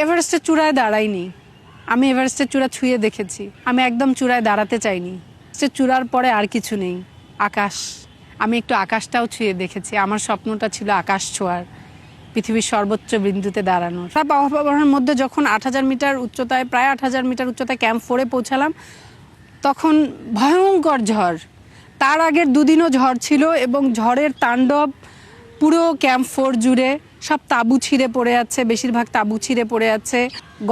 এভারেস্টের চূড়ায় দাঁড়াইনি, আমি এভারেস্টের চূড়া ছুঁয়ে দেখেছি। আমি একদম চূড়ায় দাঁড়াতে চাইনি। সে চূড়ার পরে আর কিছু নেই, আকাশ। আমি একটু আকাশটাও ছুঁয়ে দেখেছি। আমার স্বপ্নটা ছিল আকাশ ছোঁয়ার, পৃথিবীর সর্বোচ্চ বিন্দুতে দাঁড়ানোর। তার আবহাওয়ার মধ্যে যখন ৮,০০০ মিটার উচ্চতায়, প্রায় ৮,০০০ মিটার উচ্চতায় ক্যাম্প 4-এ পৌঁছালাম, তখন ভয়ঙ্কর ঝড়। তার আগের দুদিনও ঝড় ছিল এবং ঝড়ের তাণ্ডব পুরো ক্যাম্প 4 জুড়ে। সব তাঁবু ছিঁড়ে পড়ে আছে, বেশিরভাগ তাঁবু ছিঁড়ে পড়ে আছে।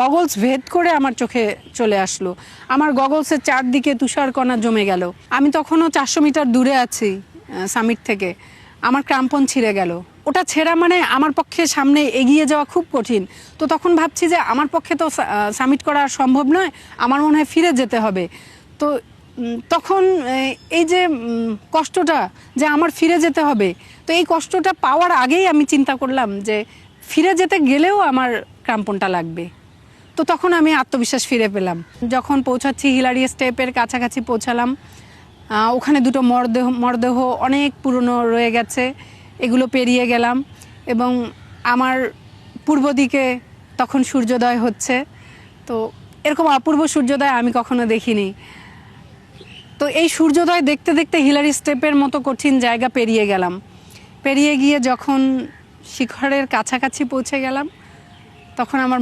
গগলস ভেদ করে আমার চোখে চলে আসলো। আমার গগলসের চারদিকে তুষারকণা জমে গেল। আমি তখনও 400 মিটার দূরে আছি সামিট থেকে। আমার ক্রাম্পন ছিঁড়ে গেল। ওটা ছেঁড়া মানে আমার পক্ষে সামনে এগিয়ে যাওয়া খুব কঠিন। তো তখন ভাবছি যে আমার পক্ষে তো সামিট করা সম্ভব নয়, আমার মনে হয় ফিরে যেতে হবে। তো তখন এই যে কষ্টটা, যে আমার ফিরে যেতে হবে, তো এই কষ্টটা পাওয়ার আগেই আমি চিন্তা করলাম যে ফিরে যেতে গেলেও আমার ক্রাম্পনটা লাগবে। তো তখন আমি আত্মবিশ্বাস ফিরে পেলাম। যখন পৌঁছাচ্ছি, হিলারি স্টেপের কাছাকাছি পৌঁছালাম, ওখানে দুটো মরদেহ অনেক পুরনো রয়ে গেছে, এগুলো পেরিয়ে গেলাম এবং আমার পূর্ব দিকে তখন সূর্যোদয় হচ্ছে। তো এরকম অপূর্ব সূর্যোদয় আমি কখনো দেখিনি। তো এই সূর্যোদয় দেখতে দেখতে হিলারি স্টেপের মতো কঠিন জায়গা পেরিয়ে গেলাম। পেরিয়ে গিয়ে যখন শিখরের কাছাকাছি পৌঁছে গেলাম, তখন আমার